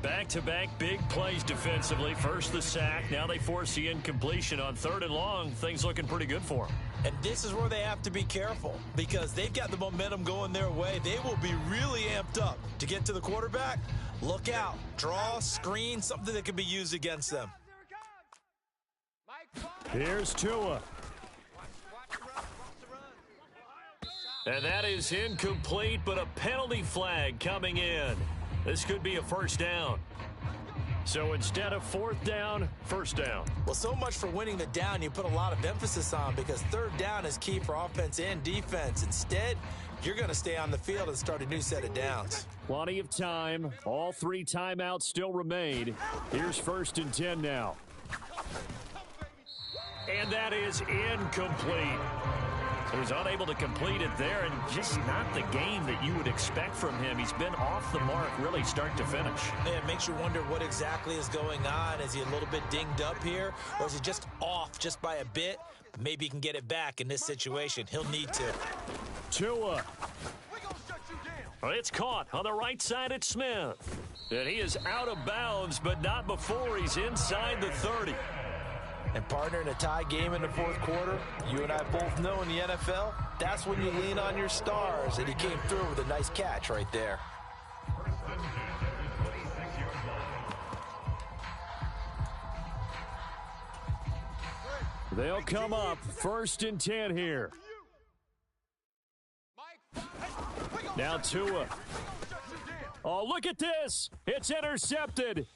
Back-to-back big plays defensively. First the sack. Now they force the incompletion on 3rd and long. Things looking pretty good for them. And this is where they have to be careful because they've got the momentum going their way. They will be really amped up to get to the quarterback. Look out. Draw, screen, something that can be used against them. Here's Tua. And that is incomplete, but a penalty flag coming in. This could be a 1st down. So instead of 4th down, 1st down. Well, so much for winning the down you put a lot of emphasis on because 3rd down is key for offense and defense. Instead, you're going to stay on the field and start a new set of downs. Plenty of time. All 3 timeouts still remain. Here's 1st and 10 now. And that is incomplete. So he's unable to complete it there, and just not the game that you would expect from him. He's been off the mark really start to finish. Yeah, it makes you wonder what exactly is going on. Is he a little bit dinged up here, or is he just off just by a bit? Maybe he can get it back in this situation. He'll need to. Tua. Well, it's caught on the right side at Smith. And he is out of bounds, but not before he's inside the 30. And partner, in a tie game in the 4th quarter, you and I both know in the NFL, that's when you lean on your stars, and he came through with a nice catch right there. They'll come up 1st and 10 here. Now Tua. Oh, look at this. It's intercepted.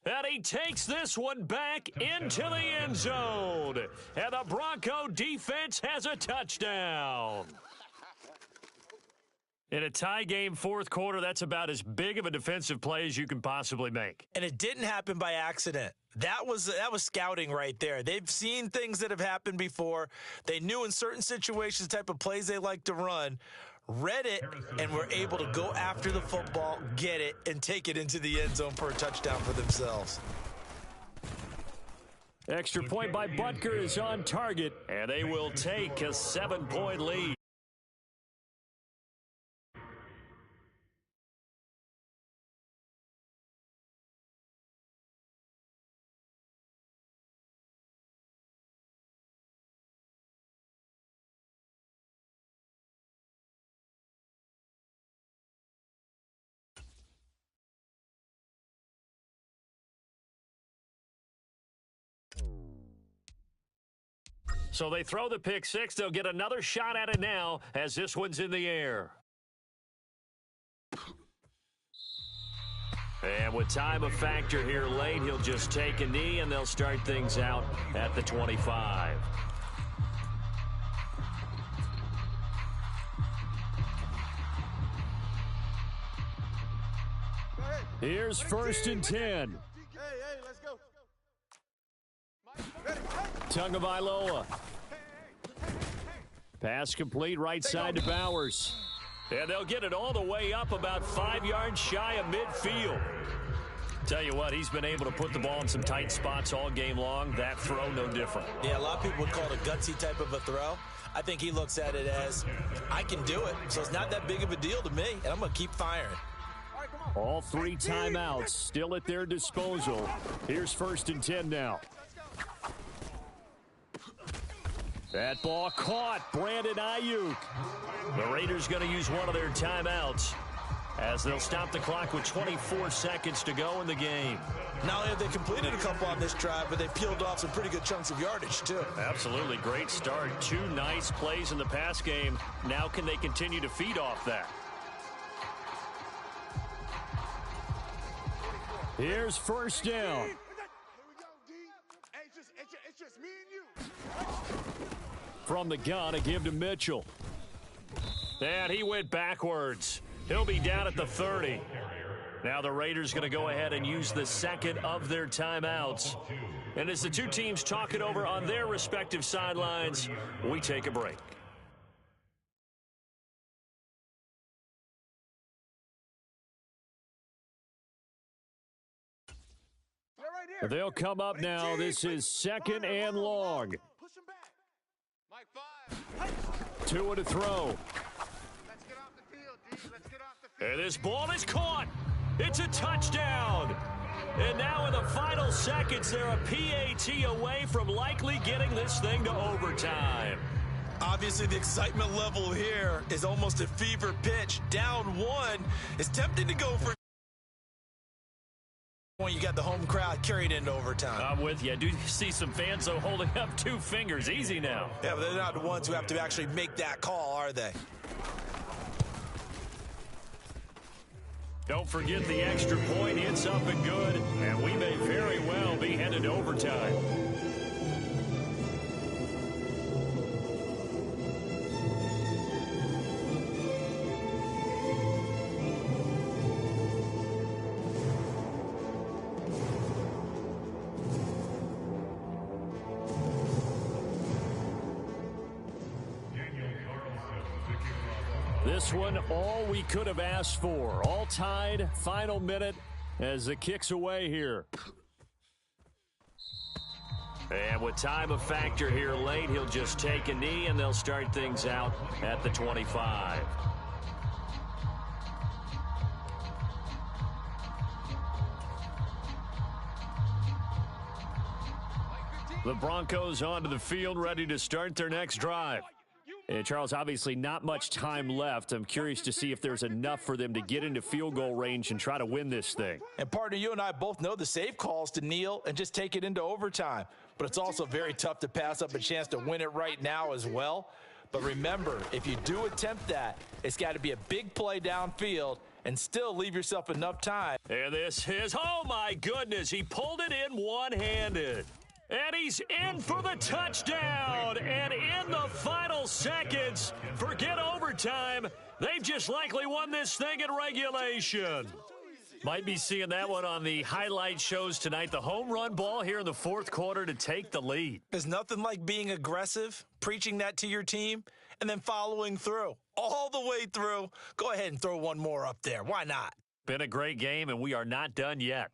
And he takes this one back into the end zone. And the Bronco defense has a touchdown. In a tie game fourth quarter, that's about as big of a defensive play as you can possibly make. And it didn't happen by accident. That was scouting right there. They've seen things that have happened before. They knew in certain situations the type of plays they like to run, read it, and were able to go after the football, get it, and take it into the end zone for a touchdown for themselves. Extra point by Butker is on target, and they will take a 7-point lead. So they throw the pick six. They'll get another shot at it now as this one's in the air. And with time a factor here late, he'll just take a knee, and they'll start things out at the 25. Here's 1st and 10. Hey, let's go. Tagovailoa. Pass complete right side to Bowers. And they'll get it all the way up about 5 yards shy of midfield. Tell you what, he's been able to put the ball in some tight spots all game long. That throw, no different. Yeah, a lot of people would call it a gutsy type of a throw. I think he looks at it as, I can do it, so it's not that big of a deal to me, and I'm going to keep firing. All 3 timeouts still at their disposal. Here's 1st and 10 now. That ball caught. Brandon Ayuk. The Raiders going to use one of their timeouts as they'll stop the clock with 24 seconds to go in the game. Not only have they completed a couple on this drive, but they peeled off some pretty good chunks of yardage, too. Absolutely. Great start. 2 nice plays in the pass game. Now can they continue to feed off that? Here's 1st down. Here we go, D. Hey, it's just me and you. From the gun, a give to Mitchell. And he went backwards. He'll be down at the 30. Now the Raiders going to go ahead and use the second of their timeouts. And as the two teams talk it over on their respective sidelines, we take a break. They'll come up now. This is 2nd and long. Push him back. Mike 5. 2 to throw. Let's get off the field, D. Let's get off the field. And this ball is caught. It's a touchdown. And now in the final seconds, they're a PAT away from likely getting this thing to overtime. Obviously, the excitement level here is almost a fever pitch. Down 1. It's tempting to go for when you got the home crowd carried into overtime. I'm with you. I do see some fans, though, holding up 2 fingers. Easy now. Yeah, but they're not the ones who have to actually make that call, are they? Don't forget the extra point. It's up and good, and we may very well be headed to overtime. This one, all we could have asked for. All tied, final minute as the kick's away here. And with time a factor here late, he'll just take a knee, and they'll start things out at the 25. The Broncos onto the field, ready to start their next drive. And Charles, obviously not much time left. I'm curious to see if there's enough for them to get into field goal range and try to win this thing. And partner, you and I both know the safe calls to kneel and just take it into overtime. But it's also very tough to pass up a chance to win it right now as well. But remember, if you do attempt that, it's got to be a big play downfield and still leave yourself enough time. And this is, oh my goodness, he pulled it in one-handed. And he's in for the touchdown. And in the final seconds, forget overtime. overtime. They've just likely won this thing in regulation. Might be seeing that one on the highlight shows tonight. The home run ball here in the fourth quarter to take the lead. There's nothing like being aggressive, preaching that to your team, and then following through. All the way through. Go ahead and throw one more up there. Why not? Been a great game, and we are not done yet.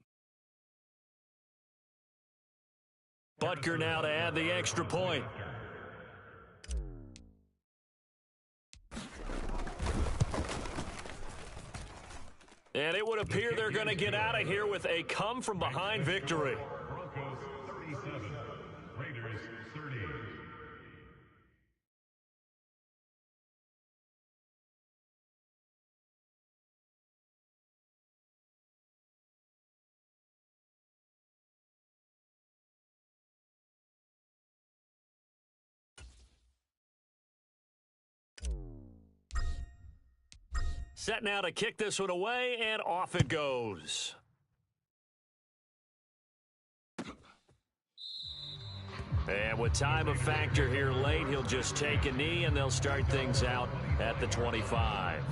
Butker now to add the extra point. And it would appear they're going to get out of here with a come-from-behind victory. Broncos 37, Raiders 30. Set now to kick this one away, and off it goes. And with time a factor here late, he'll just take a knee, and they'll start things out at the 25.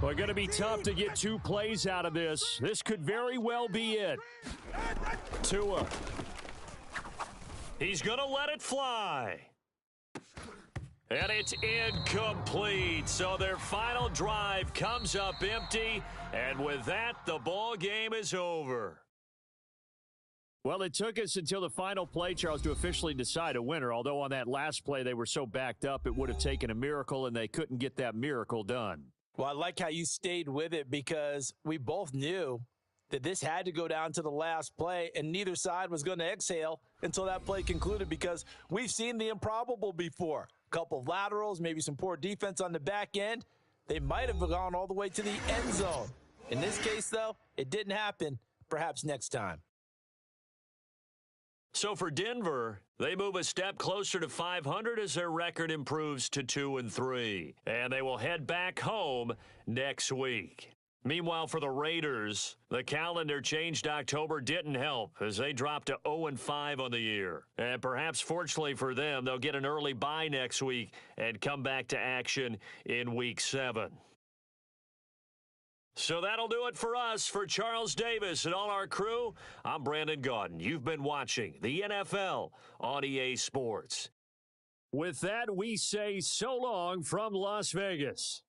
Well, going to be tough to get 2 plays out of this. This could very well be it. Tua. He's going to let it fly. And it's incomplete. So their final drive comes up empty. And with that, the ball game is over. Well, it took us until the final play, Charles, to officially decide a winner. Although on that last play, they were so backed up, it would have taken a miracle, and they couldn't get that miracle done. Well, I like how you stayed with it because we both knew that this had to go down to the last play, and neither side was going to exhale until that play concluded because we've seen the improbable before. A couple of laterals, maybe some poor defense on the back end. They might have gone all the way to the end zone. In this case, though, it didn't happen. Perhaps next time. So for Denver, they move a step closer to 500 as their record improves to 2-3. And they will head back home next week. Meanwhile, for the Raiders, the calendar changed October didn't help as they dropped to 0-5 on the year. And perhaps fortunately for them, they'll get an early bye next week and come back to action in Week 7. So that'll do it for us. For Charles Davis and all our crew, I'm Brandon Gaudin. You've been watching the NFL on EA Sports. With that, we say so long from Las Vegas.